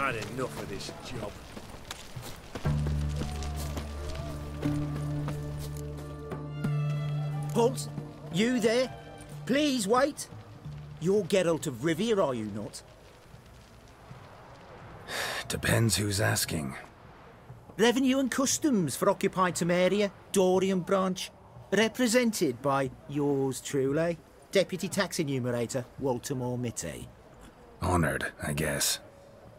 had enough of this job. Halt! You there? Please wait! You're Geralt of Rivia, are you not? Depends who's asking. Revenue and Customs for occupied Temeria, Dorian branch. Represented by yours truly, Deputy Tax Enumerator Walter Mormitte. Honored, I guess.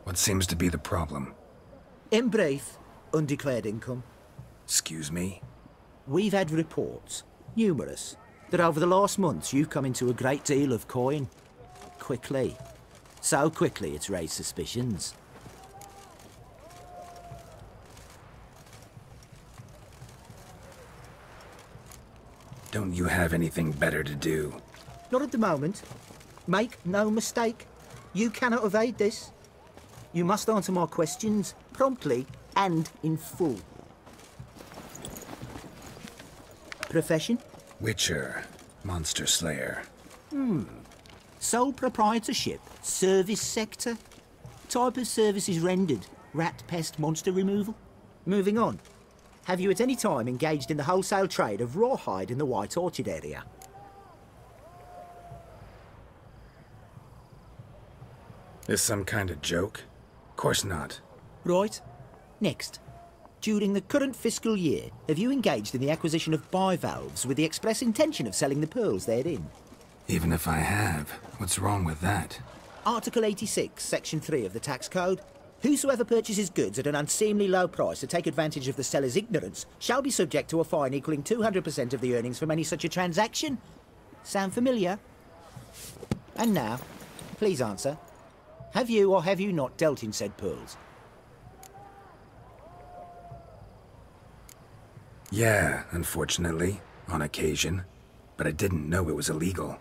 What seems to be the problem? In brief, undeclared income. Excuse me? We've had reports, numerous, that over the last months you've come into a great deal of coin. Quickly. So quickly it's raised suspicions. Don't you have anything better to do? Not at the moment. Make no mistake. You cannot evade this. You must answer my questions promptly and in full. Profession? Witcher. Monster Slayer. Sole proprietorship? Service sector? Type of services rendered? Rat pest monster removal? Moving on. Have you at any time engaged in the wholesale trade of rawhide in the White Orchard area? This some kind of joke? Course not. Right. Next. During the current fiscal year, have you engaged in the acquisition of bivalves with the express intention of selling the pearls therein? Even if I have, what's wrong with that? Article 86, Section 3 of the Tax Code. Whosoever purchases goods at an unseemly low price to take advantage of the seller's ignorance shall be subject to a fine equaling 200% of the earnings from any such a transaction. Sound familiar? And now, please answer. Have you or have you not dealt in said pearls? Yeah, unfortunately, on occasion. But I didn't know it was illegal.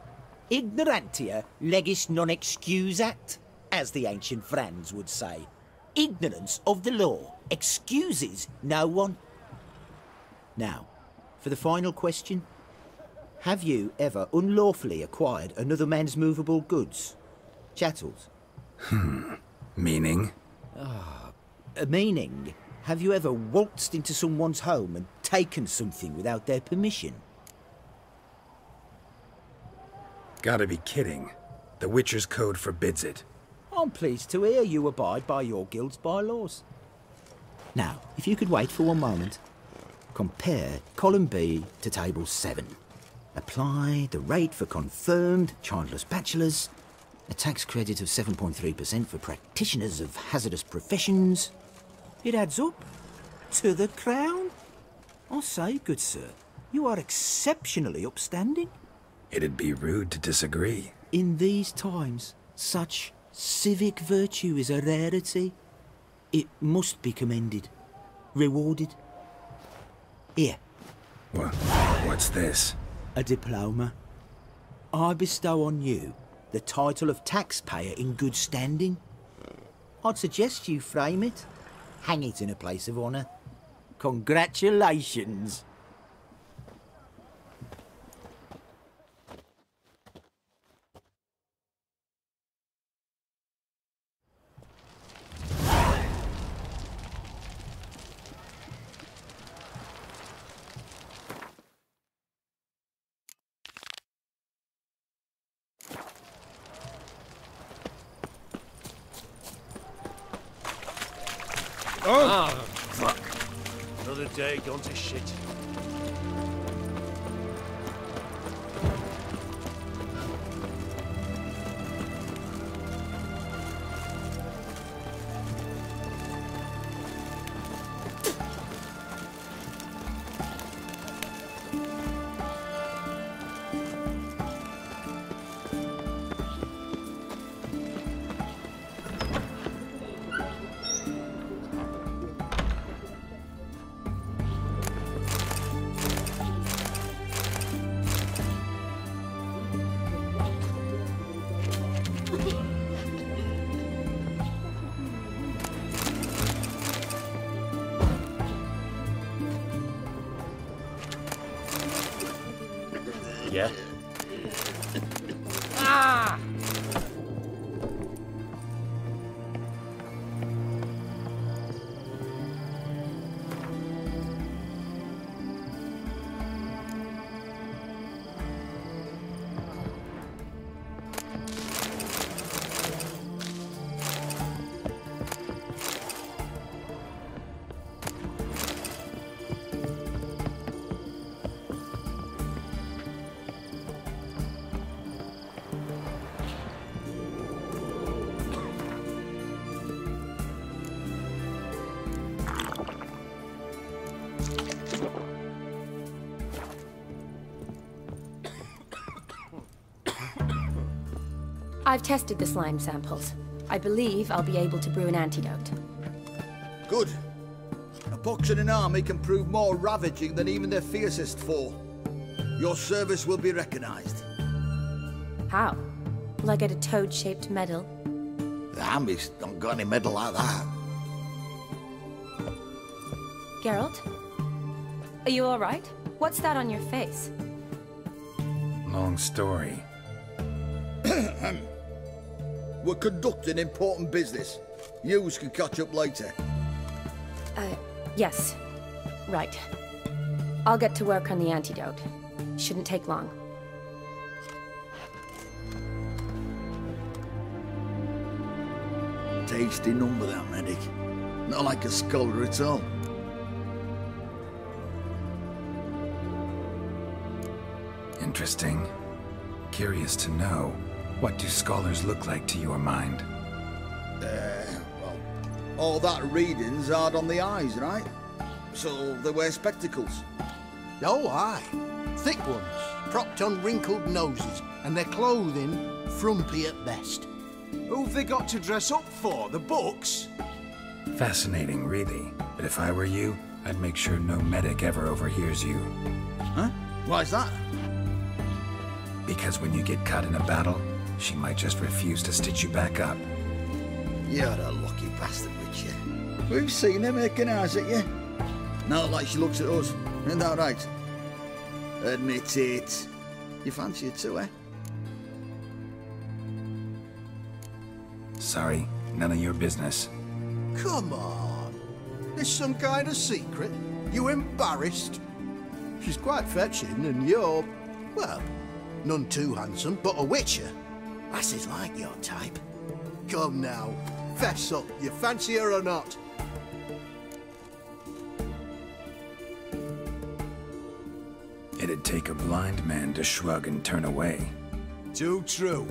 Ignorantia legis non excusat, as the ancient Franz would say. Ignorance of the law excuses no one. Now, for the final question. Have you ever unlawfully acquired another man's movable goods? Chattels? Meaning? Meaning, have you ever waltzed into someone's home and taken something without their permission? Gotta be kidding. The Witcher's Code forbids it. I'm pleased to hear you abide by your guild's bylaws. Now, if you could wait for one moment. Compare column B to table 7. Apply the rate for confirmed childless bachelors. A tax credit of 7.3% for practitioners of hazardous professions. It adds up to the crown. I say, good sir, you are exceptionally upstanding. It'd be rude to disagree. In these times, such civic virtue is a rarity. It must be commended, rewarded. Here, What's this? a diploma. I bestow on you the title of taxpayer in good standing. I'd suggest you frame it, hang it in a place of honour. Congratulations. Oh, fuck. Another day gone to shit. Yeah? I've tested the slime samples. I believe I'll be able to brew an antidote. Good. A pox in an army can prove more ravaging than even their fiercest foe. Your service will be recognized. How? Will I get a toad-shaped medal? The army's not got any medal like that. Geralt? Are you alright? What's that on your face? Long story. We're conducting important business. Yous can catch up later. Yes. Right. I'll get to work on the antidote. Shouldn't take long. Tasty number, that medic. Not like a scholar at all. Interesting. Curious to know, what do scholars look like to your mind? Well, all that reading's hard on the eyes, right? So they wear spectacles. Oh, aye. Thick ones, propped on wrinkled noses, and their clothing frumpy at best. Who've they got to dress up for? The books? Fascinating, really. But if I were you, I'd make sure no medic ever overhears you. Huh? Why's that? Because when you get caught in a battle, she might just refuse to stitch you back up. You're a lucky bastard, Witcher. We've seen her making eyes at you. Not like she looks at us. Isn't that right? Admit it. You fancy it too, eh? Sorry, none of your business. Come on. There's some kind of secret? You embarrassed? She's quite fetching, and you're, well, none too handsome, but a witcher. Lasses like your type. Come now, fess up. You fancy her or not? It'd take a blind man to shrug and turn away. Too true.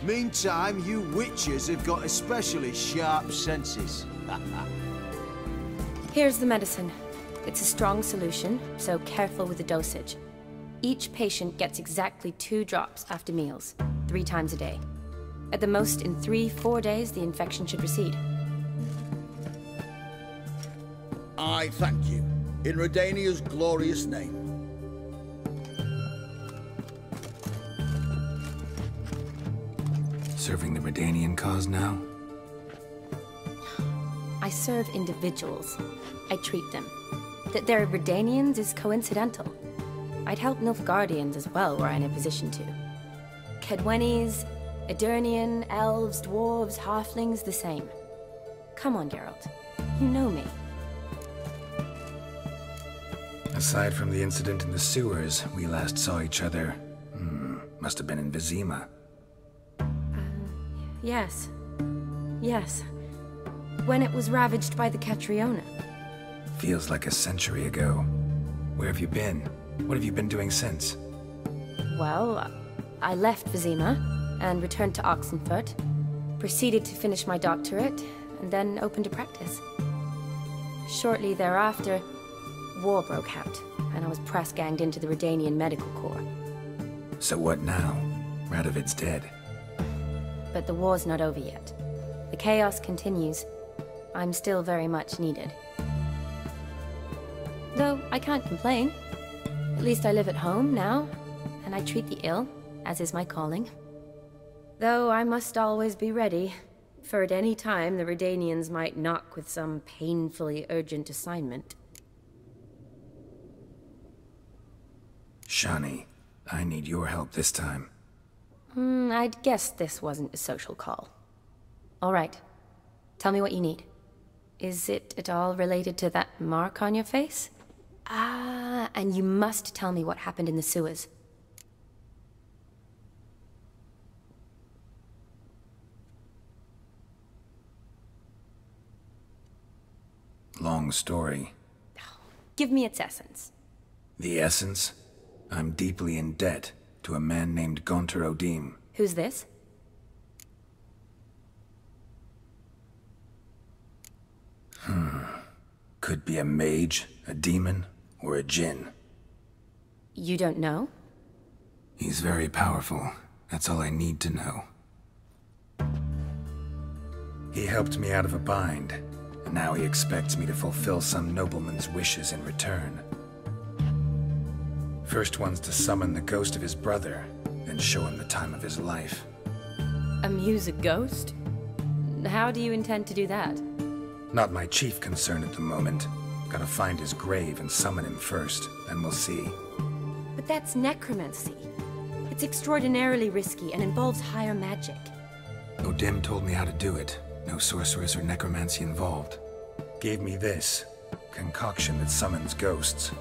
Meantime, you witches have got especially sharp senses. Here's the medicine. It's a strong solution, so careful with the dosage. Each patient gets exactly 2 drops after meals, 3 times a day. At the most, in 3-4 days, the infection should recede. I thank you. In Redania's glorious name. Serving the Redanian cause now? I serve individuals. I treat them. That they're Redanians is coincidental. I'd help Nilfgaardians as well were I in a position to. Kedwenis, Edirnian, elves, dwarves, halflings, the same. Come on, Geralt. You know me. Aside from the incident in the sewers, we last saw each other. Must have been in Vizima. Yes. Yes. When it was ravaged by the Catriona. Feels like a century ago. Where have you been? What have you been doing since? Well, I left Vizima and returned to Oxenfurt, proceeded to finish my doctorate, and then opened a practice. Shortly thereafter, war broke out, and I was press-ganged into the Redanian Medical Corps. So what now? Radovid's dead. But the war's not over yet. The chaos continues. I'm still very much needed. Though I can't complain. At least I live at home now, and I treat the ill, as is my calling. Though I must always be ready, for at any time the Redanians might knock with some painfully urgent assignment. Shani, I need your help this time. I'd guessed this wasn't a social call. All right. Tell me what you need. Is it at all related to that mark on your face? Ah, and you must tell me what happened in the sewers. Long story. Give me its essence. The essence? I'm deeply in debt to a man named Gaunter Odim. Who's this? Could be a mage, a demon, or a djinn. You don't know? He's very powerful. That's all I need to know. He helped me out of a bind, and now he expects me to fulfill some nobleman's wishes in return. First one's to summon the ghost of his brother, then show him the time of his life. Amuse a ghost? How do you intend to do that? Not my chief concern at the moment. Gotta find his grave and summon him first, then we'll see. But that's necromancy. It's extraordinarily risky and involves higher magic. O'Dim told me how to do it. No sorceress or necromancy involved. Gave me this concoction that summons ghosts.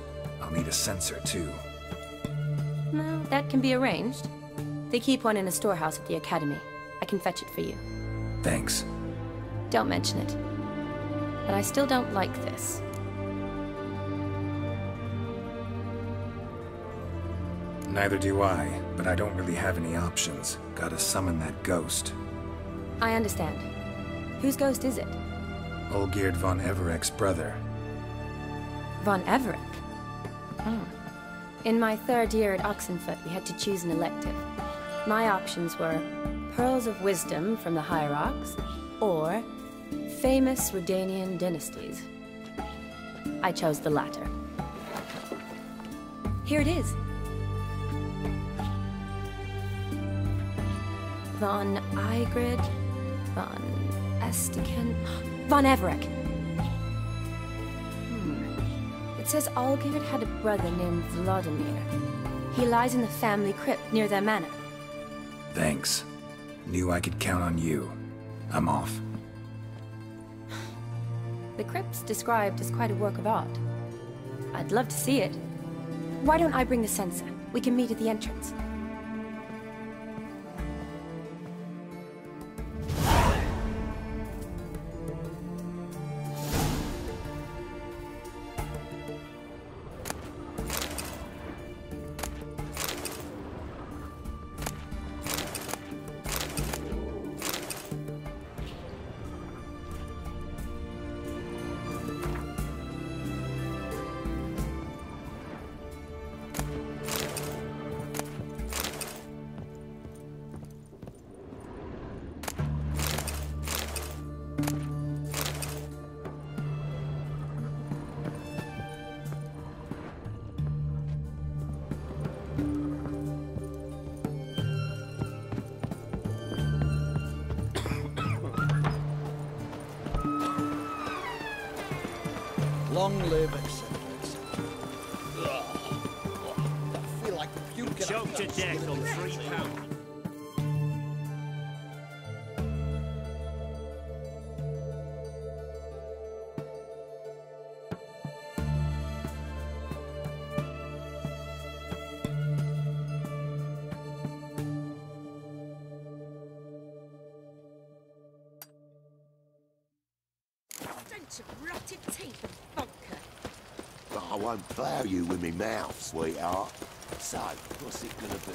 I'll need a censer too. No, that can be arranged. They keep one in a storehouse at the academy. I can fetch it for you. Thanks. Don't mention it. But I still don't like this. Neither do I, but I don't really have any options. Gotta summon that ghost. I understand. Whose ghost is it? Olgierd von Everek's brother. Von Everek? Hmm. In my third year at Oxenfoot, we had to choose an elective. My options were Pearls of Wisdom from the Hierarchs, or famous Redanian dynasties. I chose the latter. Here it is. Von Igrid, Von Estiken, Von Everek. It says Olgierd had a brother named Vladimir. He lies in the family crypt near their manor. Thanks. Knew I could count on you. I'm off. The crypt's described as quite a work of art. I'd love to see it. Why don't I bring the censer? We can meet at the entrance. Long live Excellency. I feel like puking. Choked to death on £3. Stench of rotted teeth and vodka. But I won't plough you with me mouth, sweetheart. So, what's it gonna be?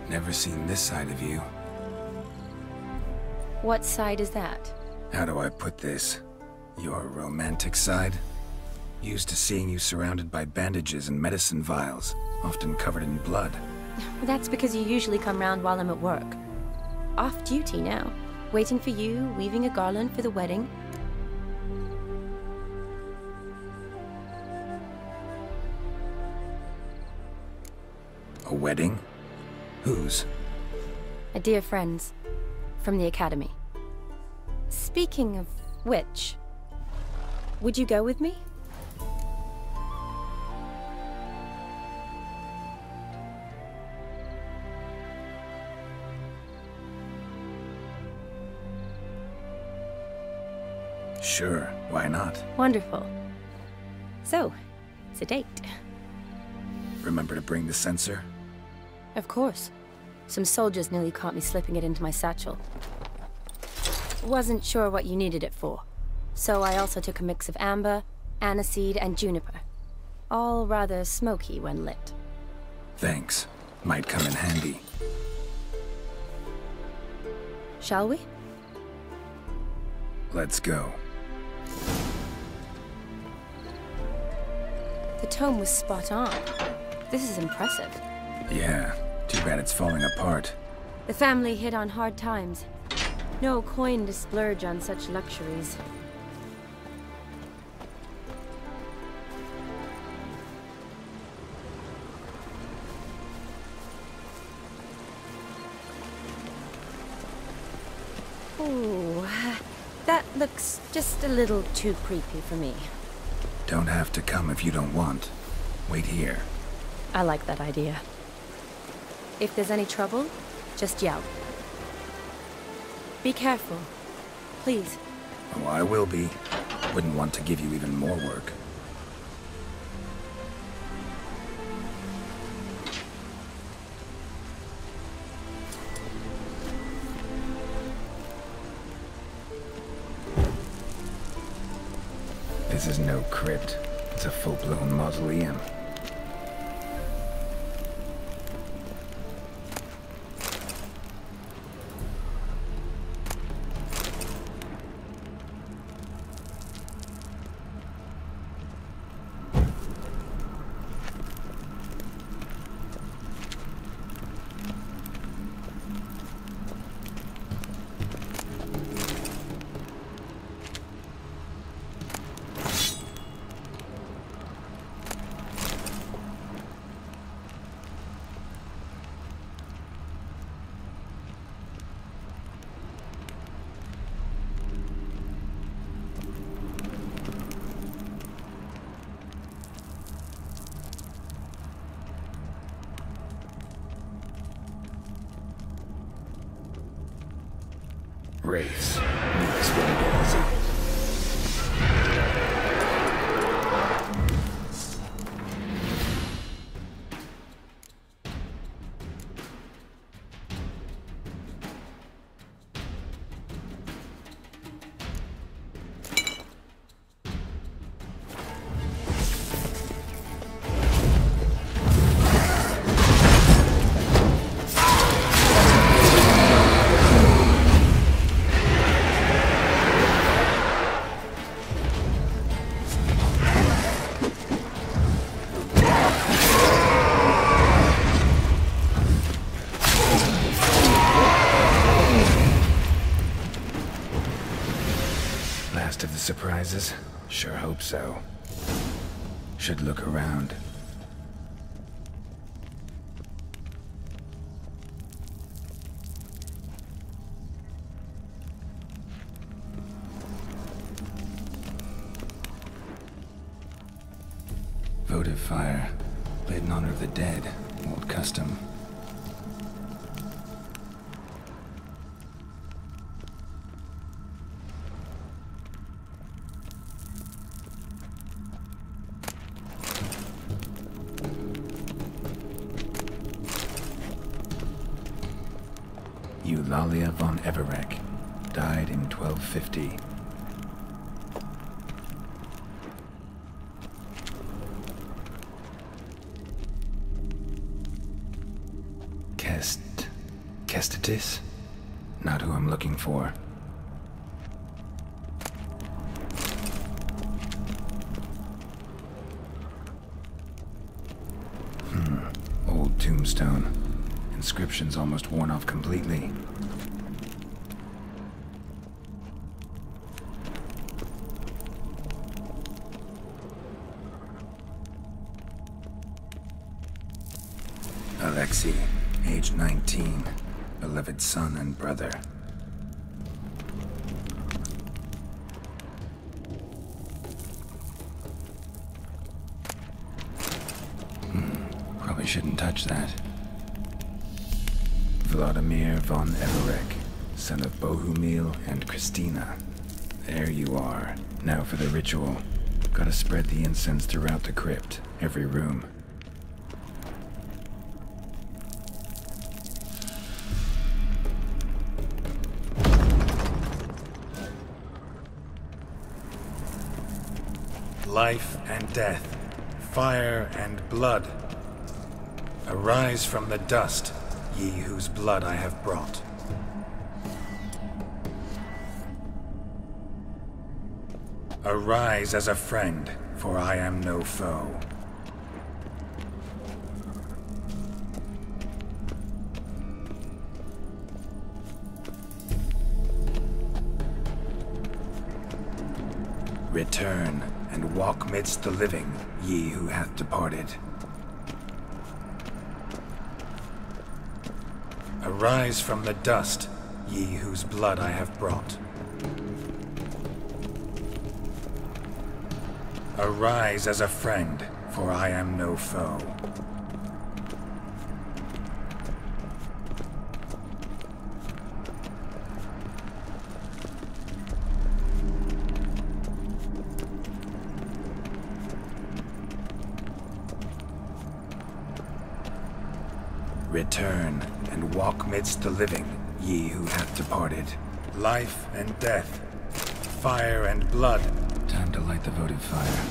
Never seen this side of you. What side is that? How do I put this? Your romantic side? Used to seeing you surrounded by bandages and medicine vials, often covered in blood. That's because you usually come round while I'm at work. Off duty now. Waiting for you, weaving a garland for the wedding. A wedding? Whose? A dear friend's. From the Academy. Speaking of which, would you go with me? Sure, why not? Wonderful. So, it's a date. Remember to bring the sensor? Of course. Some soldiers nearly caught me slipping it into my satchel. Wasn't sure what you needed it for, so I also took a mix of amber, aniseed, and juniper. All rather smoky when lit. Thanks. Might come in handy. Shall we? Let's go. The tome was spot on. This is impressive. Yeah, too bad it's falling apart. The family hit on hard times. No coin to splurge on such luxuries. Ooh, that looks just a little too creepy for me. Don't have to come if you don't want. Wait here. I like that idea. If there's any trouble, just yell. Be careful. Please. Oh, I will be. Wouldn't want to give you even more work. This is no crypt. It's a full-blown mausoleum. Wraiths. This won't get easy. Last of the surprises? Sure hope so. Should look around. Votive fire. Lit in honor of the dead. Old custom. Eulalia von Everec. Died in 1250. Kestitis? Not who I'm looking for. Old tombstone. Inscription's almost worn off completely. A Alexei, age 19, beloved son and brother. Probably shouldn't touch that. Vladimir von Everec, son of Bohumil and Christina. There you are. Now for the ritual. Gotta spread the incense throughout the crypt, every room. Life and death, fire and blood. Arise from the dust, ye whose blood I have brought. Arise as a friend, for I am no foe. Return, and walk midst the living, ye who hath departed. Arise from the dust, ye whose blood I have brought. Arise as a friend, for I am no foe. Return, and walk midst the living, ye who hath departed. Life and death, fire and blood. Time to light the votive fire.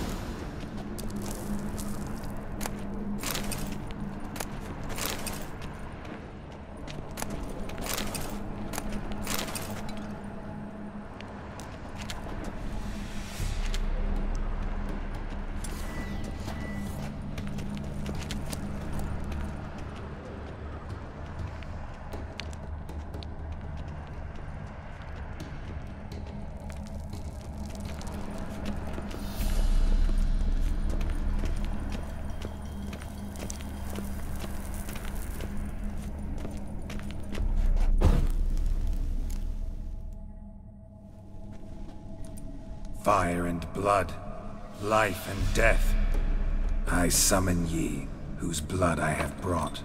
Fire and blood, life and death. I summon ye, whose blood I have brought.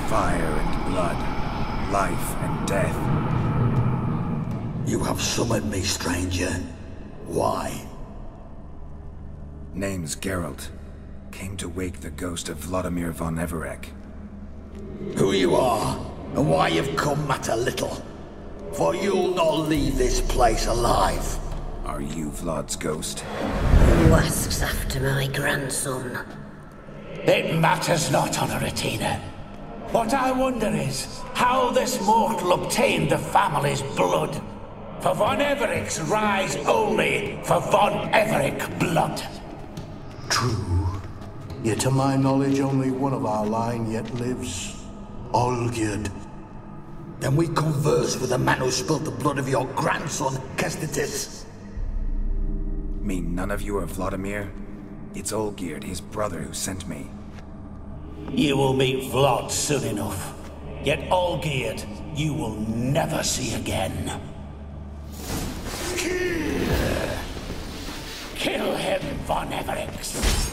Fire and blood, life and death. You have summoned me, stranger. Why? Name's Geralt. Came to wake the ghost of Vladimir von Everec. Who you are, and why you've come matter little. For you'll not leave this place alive. Are you Vlad's ghost? Who asks after my grandson? It matters not, Honoratina. What I wonder is how this mortal obtained the family's blood. For von Everec's rise only for von Everec blood. True. Yet to my knowledge, only one of our line yet lives. Olgierd. Then we converse with the man who spilled the blood of your grandson, Kestitis. Mean none of you are Vladimir? It's Olgierd, his brother, who sent me. You will meet Vlad soon enough. Yet Olgierd, you will never see again. Kill him, von Everec.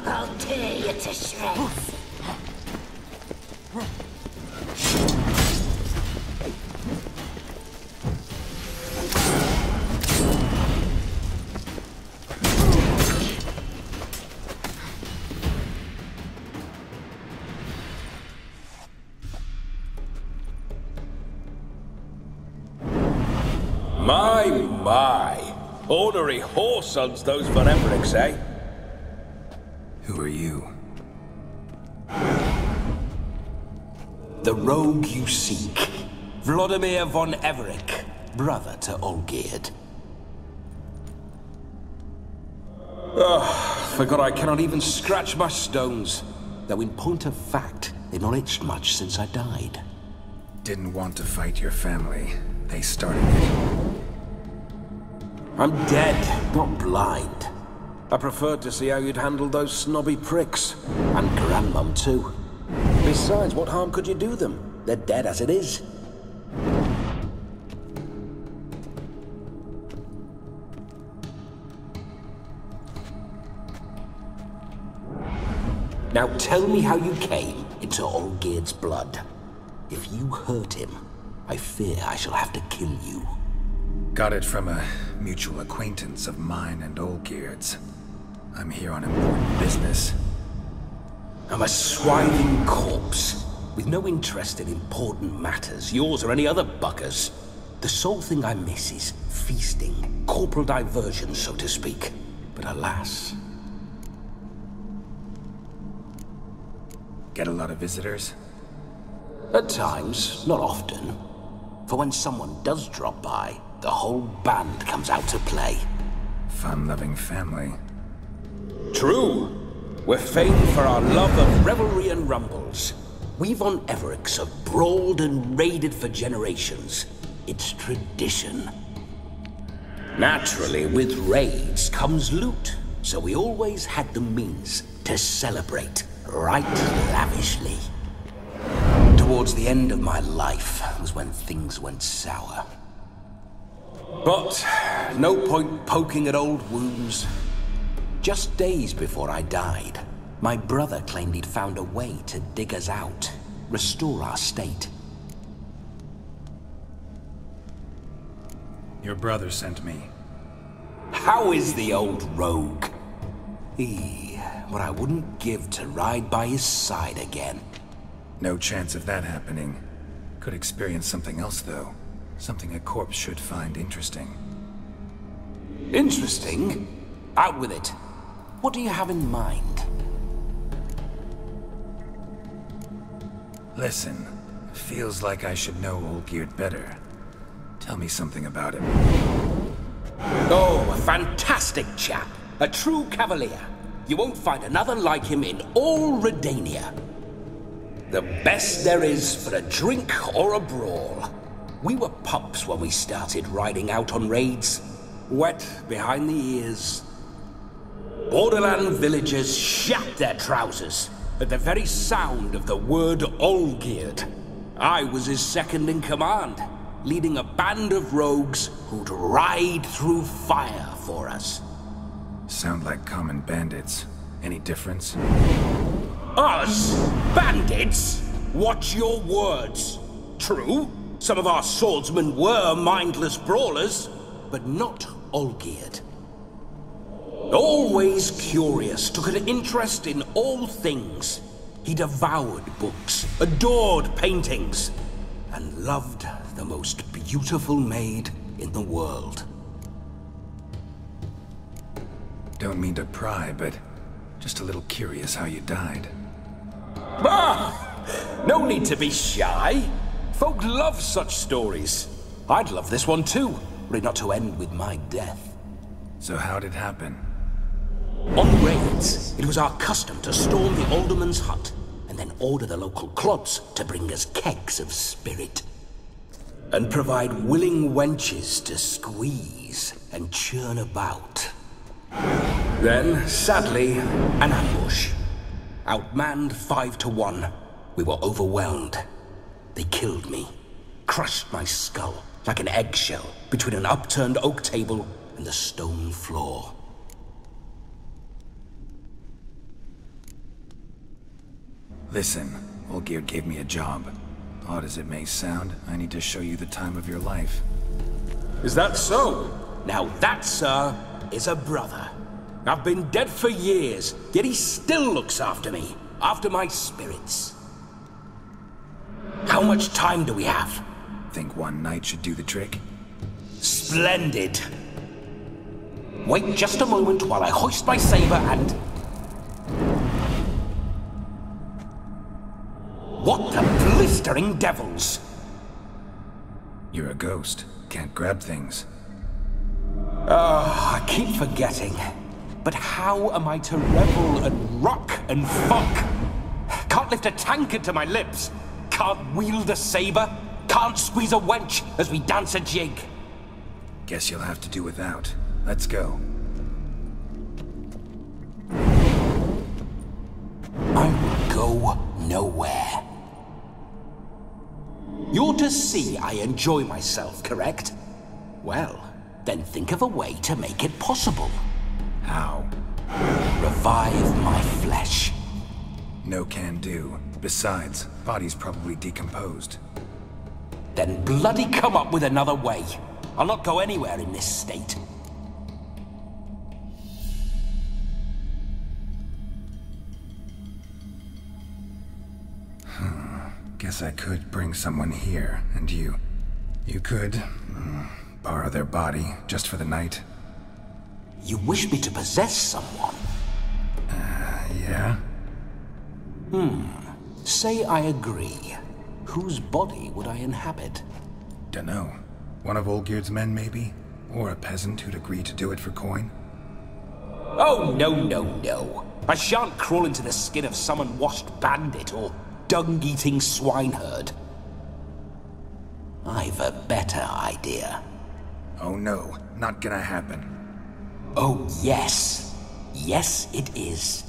I'll tear you to shreds. My. Ornery whoresons, those von Everecs, eh? Who are you? The rogue you seek. Vladimir von Everec, brother to Olgierd. forgot I cannot even scratch my stones. Though in point of fact, they've not itched much since I died. Didn't want to fight your family. They started it. I'm dead, not blind. I preferred to see how you'd handle those snobby pricks. And Grandmum, too. Besides, what harm could you do them? They're dead as it is. Now tell me how you came into Olgierd's blood. If you hurt him, I fear I shall have to kill you. Got it from a mutual acquaintance of mine and Olgierd's. I'm here on important business. I'm a swiving corpse, with no interest in important matters, yours or any other buggers. The sole thing I miss is feasting, corporal diversion, so to speak. But alas... Get a lot of visitors? At times, not often. For when someone does drop by, the whole band comes out to play. Fun-loving family. True. We're famed for our love of revelry and rumbles. We Von Evericks have brawled and raided for generations. It's tradition. Naturally, with raids comes loot, so we always had the means to celebrate right lavishly. Towards the end of my life was when things went sour. But no point poking at old wounds. Just days before I died, my brother claimed he'd found a way to dig us out, restore our state. Your brother sent me. How is the old rogue? What I wouldn't give to ride by his side again. No chance of that happening. Could experience something else, though. Something a corpse should find interesting. Interesting? Out with it. What do you have in mind? Listen, feels like I should know Olgierd better. Tell me something about him. Oh, a fantastic chap. A true cavalier. You won't find another like him in all Redania. The best there is for a drink or a brawl. We were pups when we started riding out on raids. Wet behind the ears. Borderland villagers shat their trousers at the very sound of the word Olgierd. I was his second in command, leading a band of rogues who'd ride through fire for us. Sound like common bandits. Any difference? Us? Bandits? Watch your words. True, some of our swordsmen were mindless brawlers, but not Olgierd. Always curious, took an interest in all things. He devoured books, adored paintings, and loved the most beautiful maid in the world. Don't mean to pry, but just a little curious how you died. No need to be shy. Folk love such stories. I'd love this one too, were it not to end with my death. So how'd it happen? On raids, it was our custom to storm the alderman's hut, and then order the local clods to bring us kegs of spirit. And provide willing wenches to squeeze and churn about. Then, sadly, an ambush. Outmanned 5-1, we were overwhelmed. They killed me, crushed my skull like an eggshell between an upturned oak table and the stone floor. Listen, Olgierd gave me a job. Odd as it may sound, I need to show you the time of your life. Is that so? Now that, sir, is a brother. I've been dead for years, yet he still looks after me, after my spirits. How much time do we have? Think one night should do the trick? Splendid. Wait just a moment while I hoist my saber and... What the blistering devils? You're a ghost. Can't grab things. I keep forgetting. But how am I to revel and rock and fuck? Can't lift a tankard to my lips. Can't wield a saber. Can't squeeze a wench as we dance a jig. Guess you'll have to do without. Let's go. I will go nowhere. You're to see I enjoy myself, correct? Well, then think of a way to make it possible. How? Revive my flesh. No can do. Besides, body's probably decomposed. Then bloody come up with another way. I'll not go anywhere in this state. Guess I could bring someone here, and you could borrow their body just for the night. You wish me to possess someone? Yeah? Say I agree. Whose body would I inhabit? Dunno. One of Olgierd's men, maybe? Or a peasant who'd agree to do it for coin? Oh, no. I shan't crawl into the skin of some unwashed bandit or dung-eating swineherd. I've a better idea. Oh no, not gonna happen. Oh yes. Yes, it is.